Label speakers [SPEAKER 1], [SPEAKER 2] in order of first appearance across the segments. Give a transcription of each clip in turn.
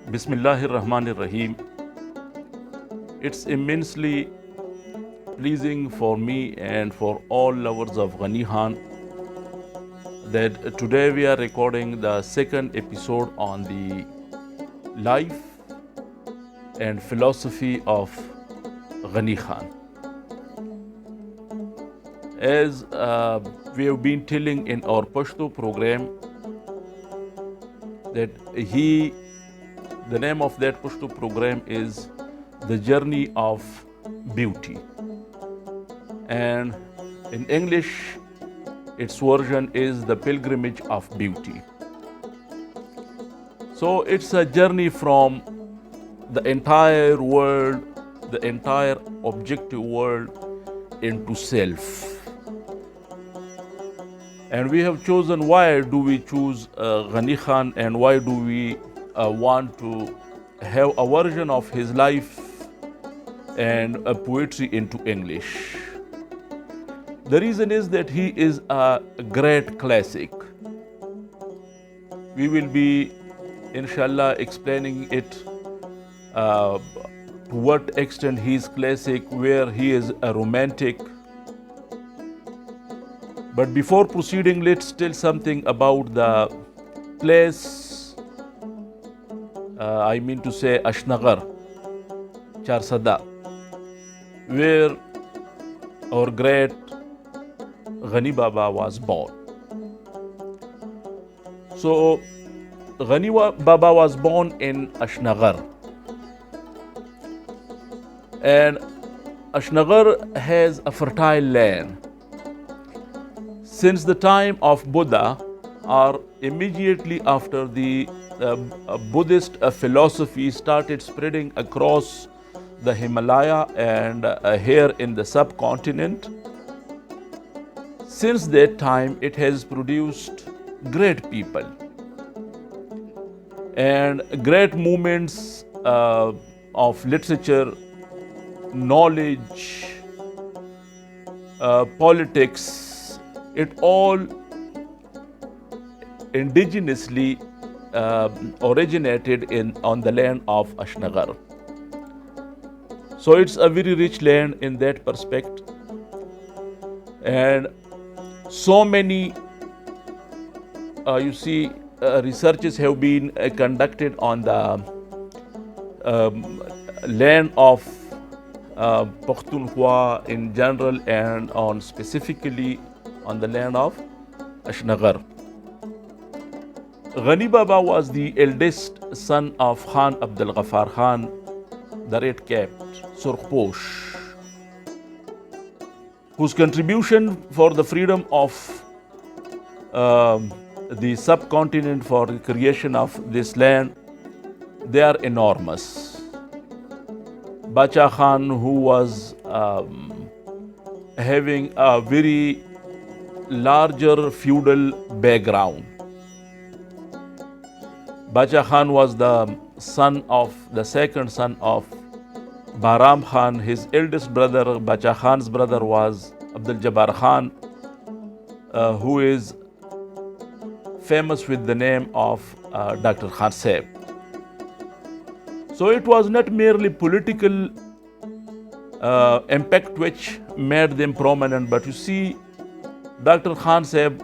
[SPEAKER 1] Bismillahir Rahmanir Rahim. It's immensely pleasing for me and for all lovers of Ghani Khan that today we are recording the second episode on the life and philosophy of Ghani Khan. As we have been telling in our Pashto program that the name of that Pashto program is The Journey of Beauty. And in English, its version is The Pilgrimage of Beauty. So it's a journey from the entire world, the entire objective world into self. And we have chosen, why do we choose Ghani Khan, and why do we want to have a version of his life and a poetry into English? The reason is that he is a great classic. We will be, inshallah, explaining it to what extent he is classic, where he is a romantic. But before proceeding, let's tell something about the place, I mean to say Ashnagar, Charsada, where our great Ghani Baba was born. So, Ghani Baba was born in Ashnagar. And Ashnagar has a fertile land. Since the time of Buddha, or immediately after the Buddhist philosophy started spreading across the Himalaya and here in the subcontinent, since that time it has produced great people and great movements of literature, knowledge, politics. It all indigenously originated on the land of Ashnagar. So it's a very rich land in that perspective, and so many researches have been conducted on the land of Pakhtunkhwa in general and on specifically on the land of Ashnagar. Ghani Baba was the eldest son of Khan Abdul Ghaffar Khan, the red-capped Surkhposh, whose contribution for the freedom of the subcontinent, for the creation of this land, they are enormous. Bacha Khan, who was having a very larger feudal background. Bacha Khan was the second son of Bahram Khan. His eldest brother, Bacha Khan's brother, was Abdul Jabbar Khan, who is famous with the name of Dr. Khan Sahib. So it was not merely political impact which made them prominent, but you see, Dr. Khan Sahib,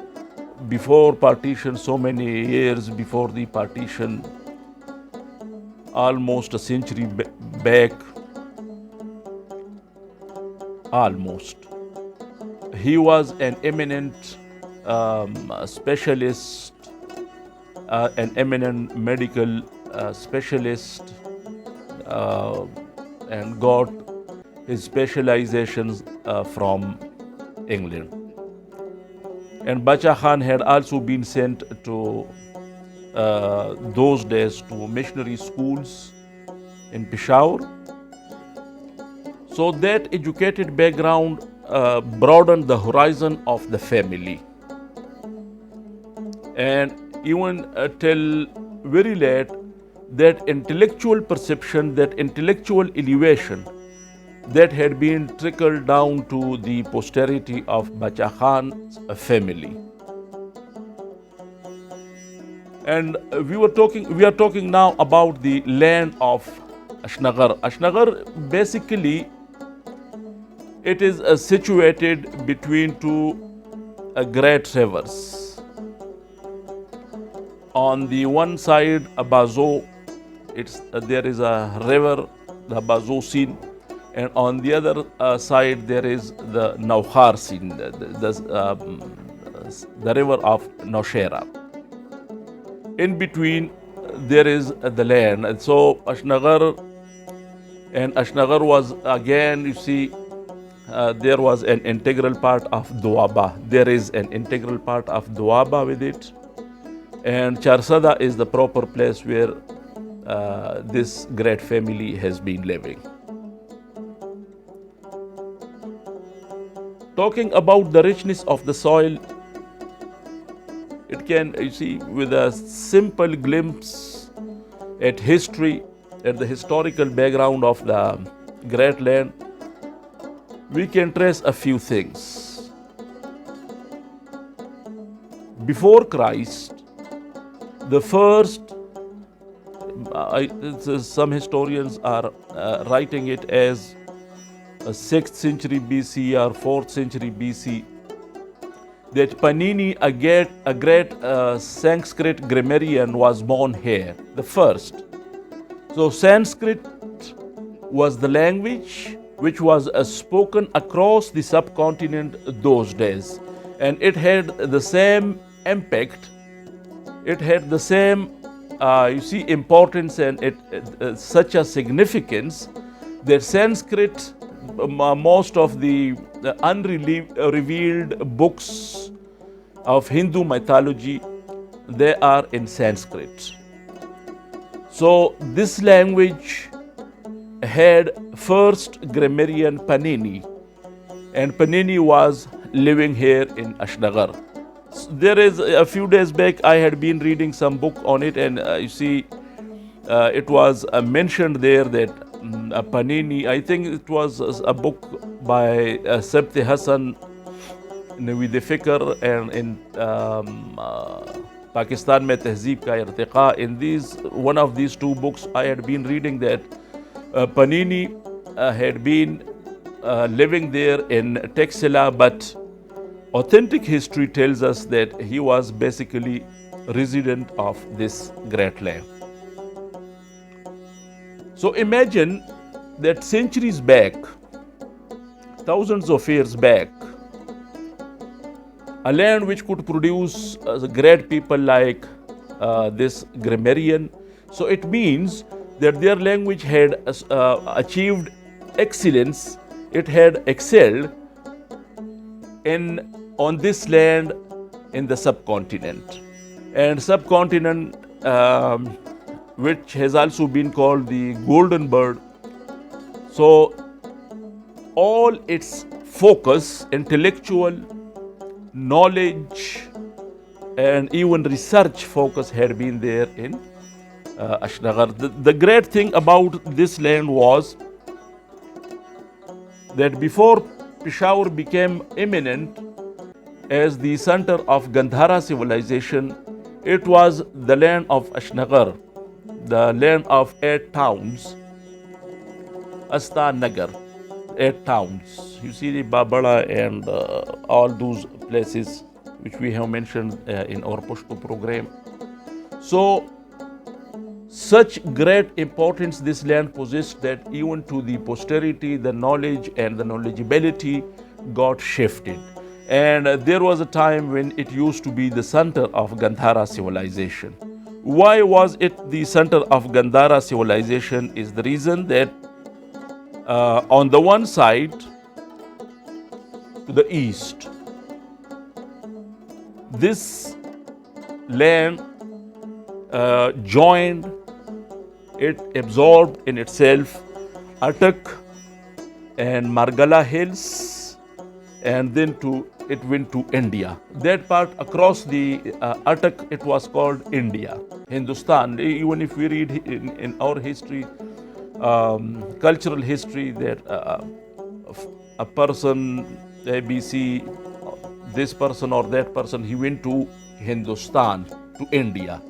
[SPEAKER 1] before partition, so many years before the partition, almost a century back, he was an eminent specialist, an eminent medical specialist, and got his specializations from England. And Bacha Khan had also been sent to those days to missionary schools in Peshawar. So that educated background broadened the horizon of the family. And even till very late, that intellectual perception, that intellectual elevation that had been trickled down to the posterity of Bacha Khan's family. And we are talking now about the land of Ashnagar. Ashnagar, basically, it is situated between two great rivers. On the one side, Abazo, there is a river, the Abazo Sin, and on the other side there is the Nauhar Sin, the river of Noshera. In between, there is the land, and so Ashnagar was again, you see, there was an integral part of Doaba. There is an integral part of Doaba with it. And Charsada is the proper place where this great family has been living. Talking about the richness of the soil, it can, you see, with a simple glimpse at history, at the historical background of the great land, we can trace a few things. Before Christ, the first, some historians are writing it as 6th century BC or 4th century BC, that Panini, a great Sanskrit grammarian, was born here, the first. So Sanskrit was the language which was spoken across the subcontinent those days, and it had the same impact, it had the same importance, and such a significance that Sanskrit, most of the unrevealed books of Hindu mythology, they are in Sanskrit. So this language had first grammarian Panini, and Panini was living here in Ashnagar. There is, a few days back, I had been reading some book on it, and it was mentioned there that Panini, I think it was a book by Sabti Hassan Navid Fikr, and in Pakistan mein Tehzeeb ka Irtiqa. In one of these two books, I had been reading that Panini had been living there in Texila, but authentic history tells us that he was basically resident of this great land. So imagine that centuries back, thousands of years back, a land which could produce great people like this grammarian. So it means that their language had achieved excellence, it had excelled on this land in the subcontinent. And subcontinent, which has also been called the Golden Bird. So all its focus, intellectual, knowledge, and even research focus had been there in Ashnagar. The great thing about this land was that before Peshawar became eminent as the center of Gandhara civilization, it was the land of Ashnagar, the land of 8 towns, Asta Nagar, 8 towns. You see the Babala and all those places which we have mentioned in our Pashto program. So, such great importance this land possessed that even to the posterity, the knowledge and the knowledgeability got shifted. And there was a time when it used to be the center of Gandhara civilization. Why was it the center of Gandhara civilization is the reason that on the one side, to the east, this land joined, it absorbed in itself Attock and Margala hills, and then it went to India. That part across the Attock, it was called India, Hindustan. Even if we read in our history, cultural history, that a person, ABC, this person or that person, he went to Hindustan, to India.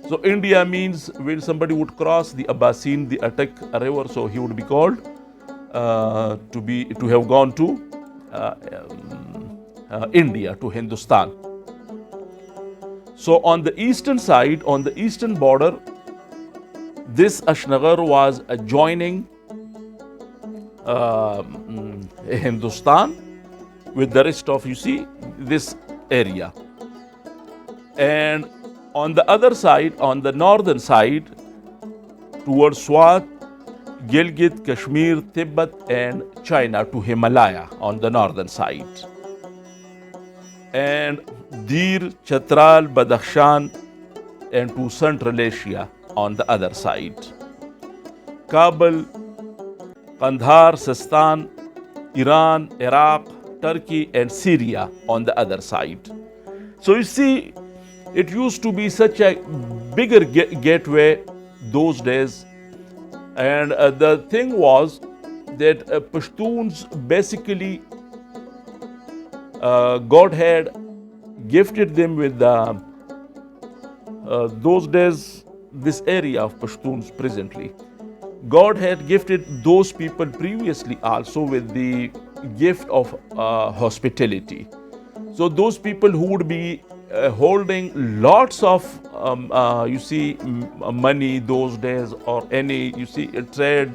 [SPEAKER 1] So India means when somebody would cross the Abbasin, the Attic river, so he would be called to have gone to India, to Hindustan. So on the eastern side, on the eastern border, this Ashnagar was adjoining Hindustan with the rest of, you see, this area. And on the other side, on the northern side, towards Swat, Gilgit, Kashmir, Tibet, and China to Himalaya on the northern side. And Dir, Chatral, Badakhshan, and to Central Asia on the other side. Kabul, Kandahar, Sistan, Iran, Iraq, Turkey, and Syria on the other side. So you see, it used to be such a bigger gateway those days. And the thing was that Pashtuns basically, God had gifted them with those days, this area of Pashtuns presently. God had gifted those people previously also with the gift of hospitality. So those people who would be holding lots of, money those days, or any, trade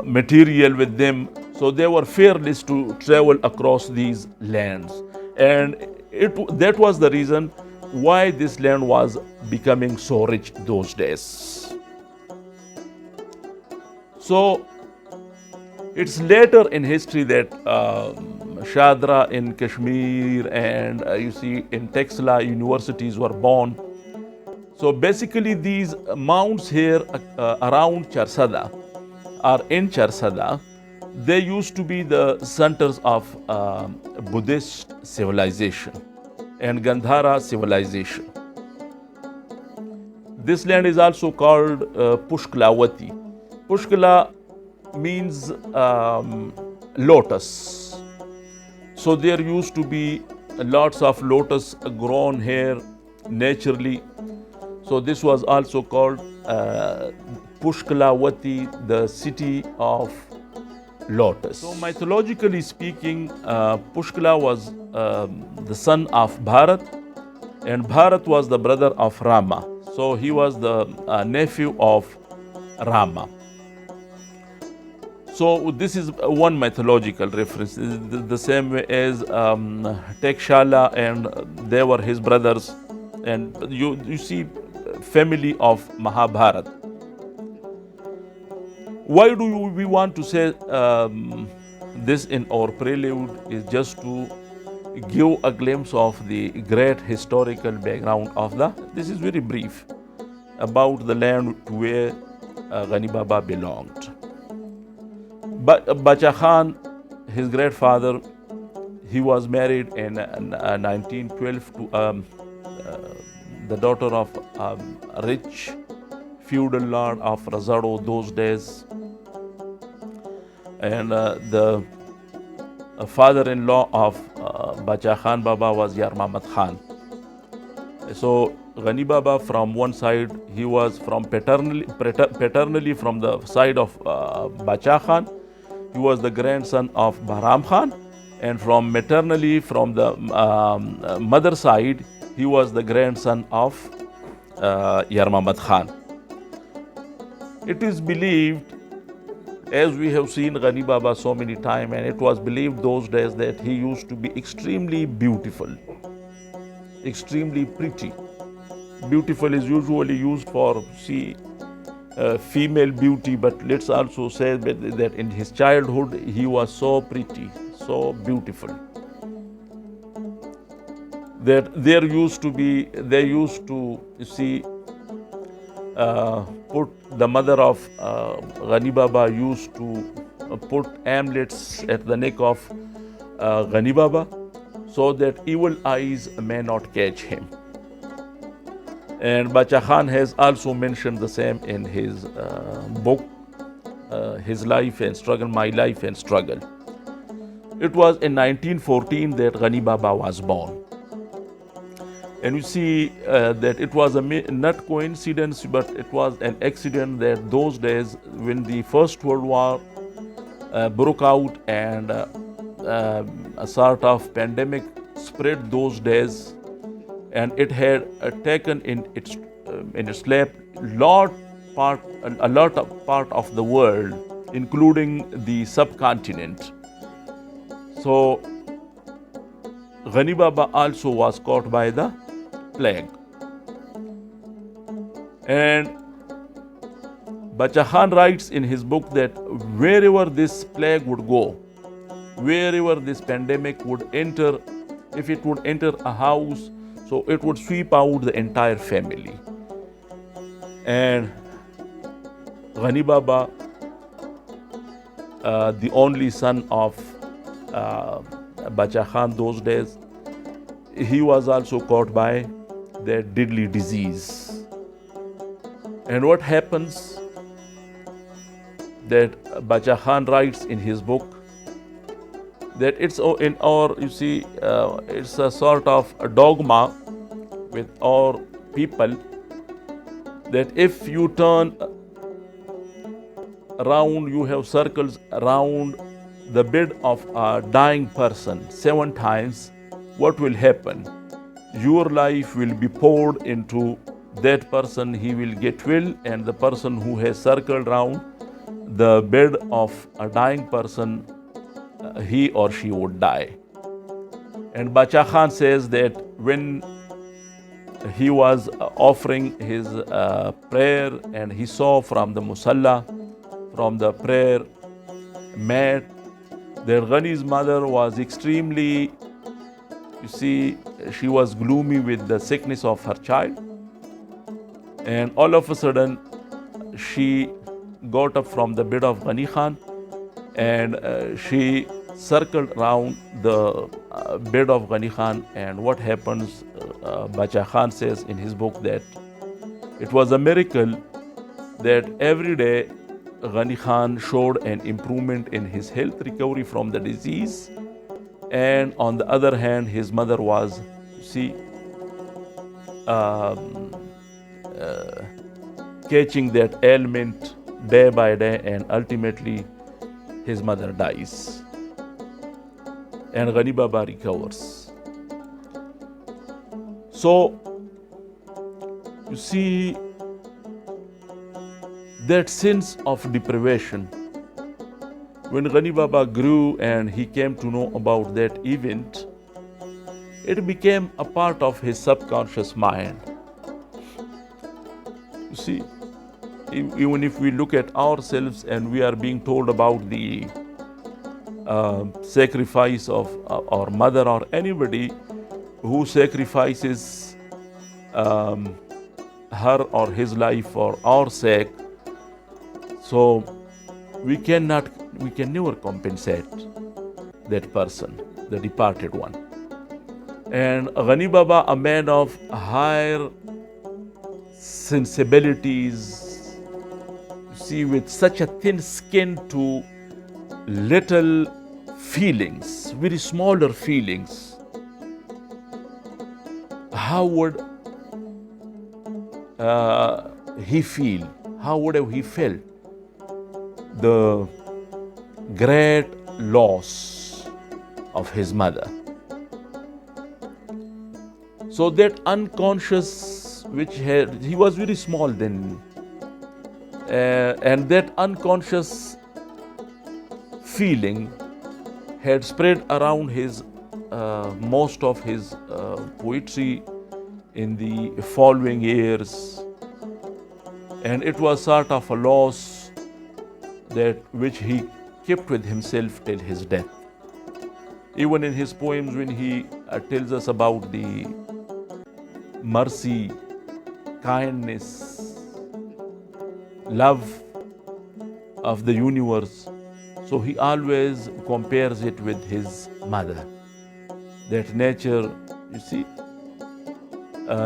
[SPEAKER 1] material with them. So they were fearless to travel across these lands. And that was the reason why this land was becoming so rich those days. So it's later in history that Shadra in Kashmir and in Texla universities were born. So basically these mounds here around Charsada or in Charsada, they used to be the centers of Buddhist civilization and Gandhara civilization. This land is also called Pushkalavati. Pushkala means lotus. So there used to be lots of lotus grown here naturally. So this was also called Pushkalavati, the city of lotus. So mythologically speaking, Pushkala was the son of Bharat, and Bharat was the brother of Rama. So he was the nephew of Rama. So this is one mythological reference. The same way as Tekshala, and they were his brothers, and you see family of Mahabharat. Why do we want to say this in our prelude is just to give a glimpse of the great historical background of this is very brief, about the land to where Ghani Baba belonged. But Bacha Khan, his great father, he was married in 1912 to the daughter of a rich feudal lord of Razado those days. And the father-in-law of Bacha Khan Baba was Yar Muhammad Khan. So Ghani Baba, from one side, he was from paternally from the side of Bacha Khan. He was the grandson of Bahram Khan, and from maternally, from the mother side, he was the grandson of Yar Muhammad Khan. It is believed, as we have seen Ghani Baba so many times, and it was believed those days that he used to be extremely beautiful, extremely pretty. Beautiful is usually used for, female beauty, but let's also say that in his childhood he was so pretty, so beautiful, that they used to put, the mother of Ghani Baba used to put amulets at the neck of Ghani Baba so that evil eyes may not catch him. And Bacha Khan has also mentioned the same in his book, His Life and Struggle, My Life and Struggle. It was in 1914 that Ghani Baba was born. And you see that it was not coincidence, but it was an accident that those days when the First World War broke out and a sort of pandemic spread those days, and it had taken in its lap a lot of part of the world, including the subcontinent. So Ghani Baba also was caught by the plague. And Bacha Khan writes in his book that wherever this plague would go, wherever this pandemic would enter, if it would enter a house, so it would sweep out the entire family. And Ghani Baba, the only son of Bacha Khan those days, he was also caught by that deadly disease. And what happens that Bacha Khan writes in his book that it's in our, you see, it's a sort of a dogma with our people that if you turn around, you have circles around the bed of a dying person 7 times, what will happen? Your life will be poured into that person, he will get well, and the person who has circled around the bed of a dying person, he or she would die. And Bacha Khan says that when he was offering his prayer and he saw from the musalla, from the prayer mat, that Ghani's mother was extremely, you see, she was gloomy with the sickness of her child. And all of a sudden, she got up from the bed of Ghani Khan and she circled around the bed of Ghani Khan. And what happens, Bacha Khan says in his book that it was a miracle that every day Ghani Khan showed an improvement in his health, recovery from the disease. And on the other hand, his mother was, you see, catching that ailment day by day, and ultimately his mother dies and Ghani Baba recovers. So you see, that sense of deprivation, when Ghani Baba grew and he came to know about that event, it became a part of his subconscious mind. You see, even if we look at ourselves and we are being told about the sacrifice of our mother or anybody who sacrifices her or his life for our sake, so we can never compensate that person, the departed one. And Ghani Baba, a man of higher sensibilities, you see, with such a thin skin to little feelings, very smaller feelings, how would he feel? How would have he felt the great loss of his mother? So that unconscious, he was very small then, and that unconscious feeling had spread around his most of his poetry in the following years, and it was sort of a loss that which he kept with himself till his death. Even in his poems, when he tells us about the mercy, kindness, love of the universe, so he always compares it with his mother. That nature, you see,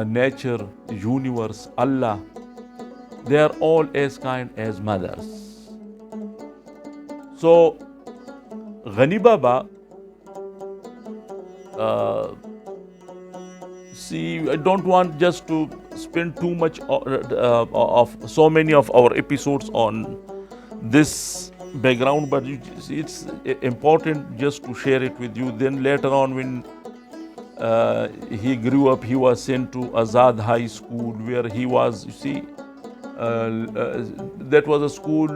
[SPEAKER 1] nature, universe, Allah, they are all as kind as mothers. So Ghani Baba, see, I don't want just to spend too much of so many of our episodes on this background, but it's important just to share it with you. Then later on, when he grew up, he was sent to Azad High School, where he was, you see, that was a school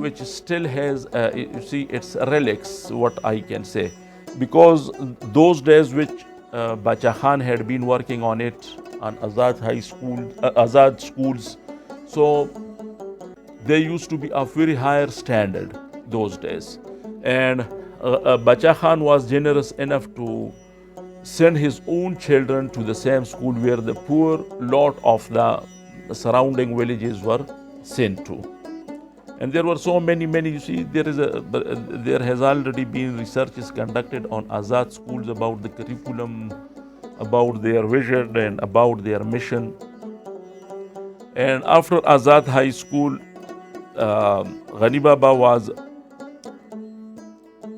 [SPEAKER 1] which still has, you see, its relics, what I can say, because those days which Bacha Khan had been working on it, on Azad High School, Azad schools, so they used to be of very higher standard those days. And Bacha Khan was generous enough to send his own children to the same school where the poor lot of the surrounding villages were sent to. And there were so many, you see, there has already been researches conducted on Azad schools about the curriculum, about their vision and about their mission. And after Azad High School, Ghani Baba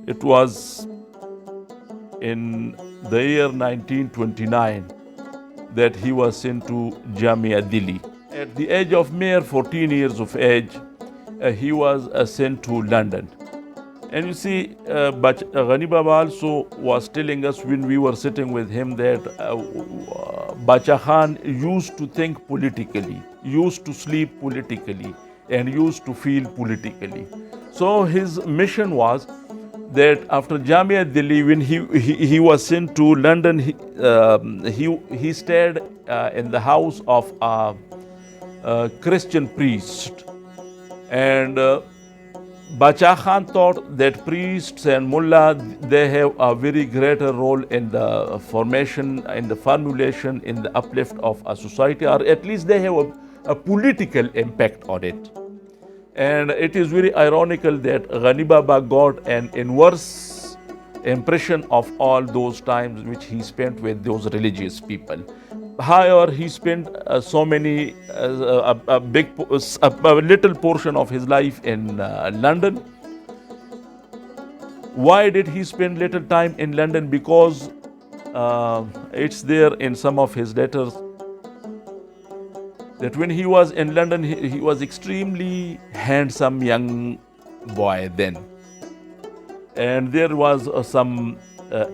[SPEAKER 1] it was in the year 1929 that he was sent to Jamia Delhi. At the age of mere 14 years of age, he was sent to London. And you see, Ghani Baba also was telling us when we were sitting with him that Bacha Khan used to think politically, used to sleep politically, and used to feel politically. So his mission was that after Jamia Delhi, when he was sent to London, he stayed in the house of a Christian priest. And Bacha Khan thought that priests and mullah, they have a very greater role in the formation, in the formulation, in the uplift of a society, or at least they have a political impact on it. And it is very ironical that Ghani Baba got an inverse impression of all those times which he spent with those religious people. However, he spent so many, a little portion of his life in London. Why did he spend little time in London? Because it's there in some of his letters that when he was in London, he was extremely handsome young boy then. And there was some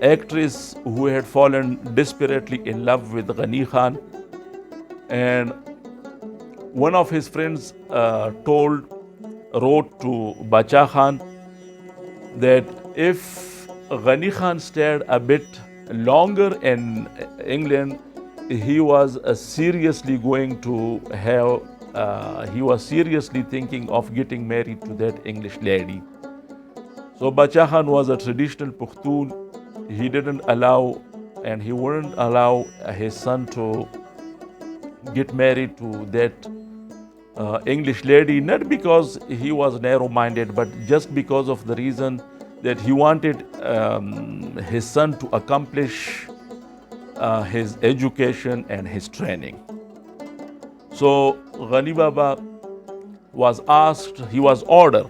[SPEAKER 1] actress who had fallen desperately in love with Ghani Khan. And one of his friends wrote to Bacha Khan that if Ghani Khan stayed a bit longer in England, he was seriously going to have, he was seriously thinking of getting married to that English lady. So Bacha Khan was a traditional Pushtun. He didn't allow, and he wouldn't allow his son to get married to that English lady, not because he was narrow-minded, but just because of the reason that he wanted his son to accomplish his education and his training. So Ghani Baba was asked, he was ordered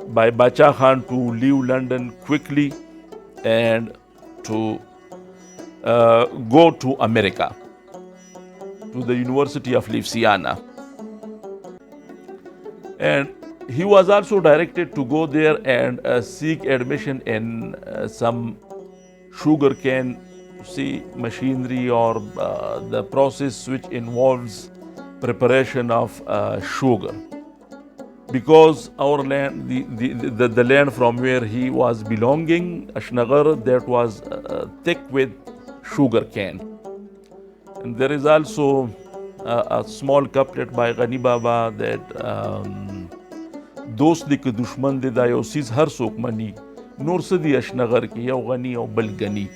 [SPEAKER 1] by Bacha Khan to leave London quickly and to go to America, to the University of Louisiana. And he was also directed to go there and seek admission in some sugarcane machinery, or the process which involves preparation of sugar. Because our land, the land from where he was belonging, Ashnagar, that was thick with sugar cane. And there is also a small couplet by Ghani Baba that Dost dik dushman de dayo siz har sok mani, nur sadi Ashnagar ki yaw Ghani yaw bal Ghani.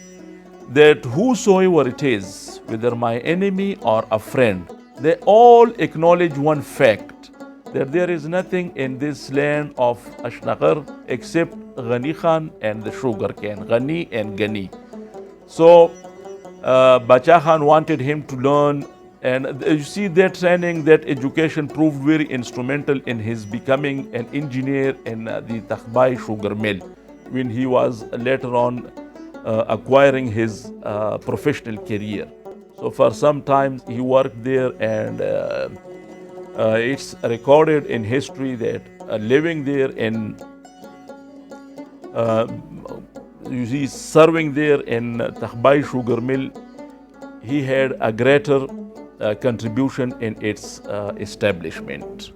[SPEAKER 1] That whosoever it is, whether my enemy or a friend, they all acknowledge one fact, that there is nothing in this land of Ashnagar except Ghani Khan and the sugar cane, Ghani and Ghani. So Bacha Khan wanted him to learn, and you see that training, that education proved very instrumental in his becoming an engineer in the Takhbai sugar mill when he was later on acquiring his professional career. So for some time he worked there, and it's recorded in history that living there in uh, you see, serving there in Takhbai sugar mill, he had a greater contribution in its establishment.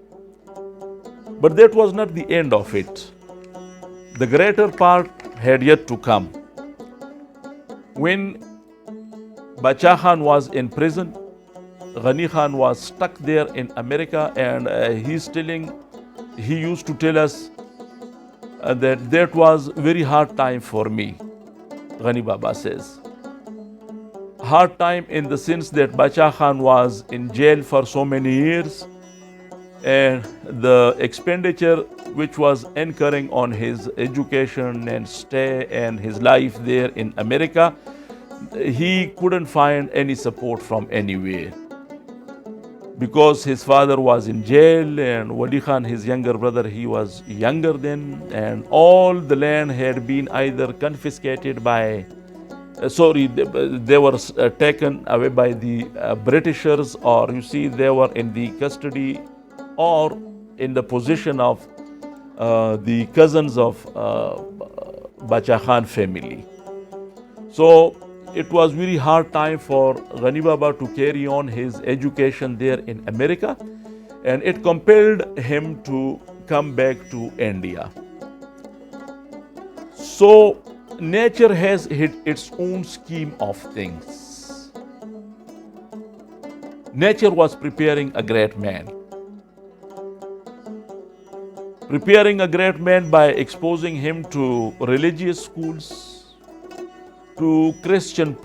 [SPEAKER 1] But that was not the end of it. The greater part had yet to come. When Bacha Khan was in prison, Ghani Khan was stuck there in America, and he used to tell us that was very hard time for me. Ghani Baba says, hard time in the sense that Bacha Khan was in jail for so many years, and the expenditure which was incurring on his education and stay and his life there in America, he couldn't find any support from anywhere. Because his father was in jail, and Wali Khan, his younger brother, he was younger then, and all the land had been either confiscated by, they were taken away by the Britishers, or you see, they were in the custody or in the possession of the cousins of Bacha Khan family. So it was very hard time for Ghani Baba to carry on his education there in America, and it compelled him to come back to India. So nature has its own scheme of things. Nature was preparing a great man. Preparing a great man by exposing him to religious schools, to Christian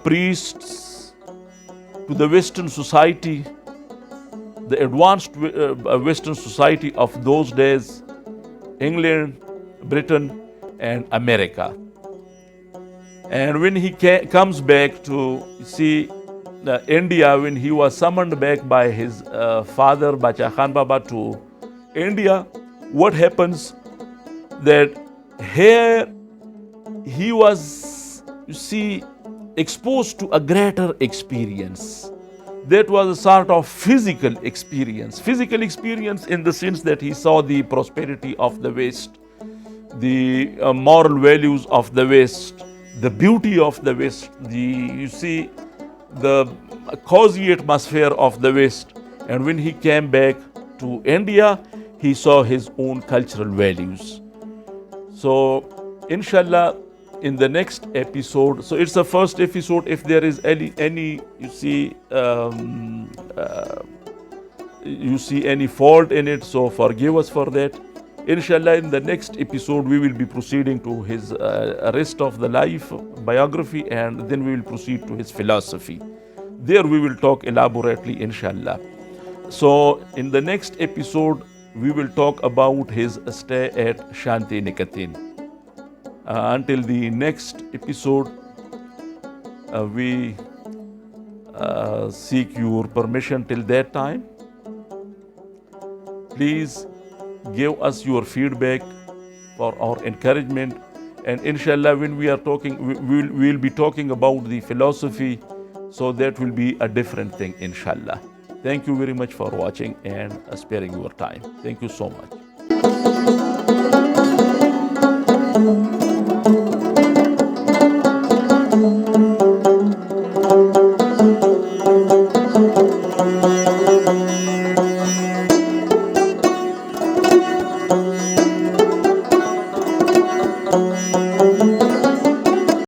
[SPEAKER 1] priests, to the Western society, the advanced Western society of those days, England, Britain, and America. And when he comes back to see India, when he was summoned back by his father, Bacha Khan Baba, to India, what happens that here he was, you see, exposed to a greater experience. That was a sort of physical experience in the sense that he saw the prosperity of the West, the moral values of the West, the beauty of the West, the cozy atmosphere of the West. And when he came back to India, he saw his own cultural values. So, inshallah, in the next episode, so it's the first episode. If there is any any fault in it, so forgive us for that. Inshallah, in the next episode, we will be proceeding to his rest of the life biography, and then we will proceed to his philosophy. There we will talk elaborately, inshallah. So, in the next episode, we will talk about his stay at Shanti Niketan. Until the next episode, we seek your permission till that time. Please give us your feedback for our encouragement. And inshallah, when we are talking, we'll be talking about the philosophy, so that will be a different thing, inshallah. Thank you very much for watching and sparing your time. Thank you so much.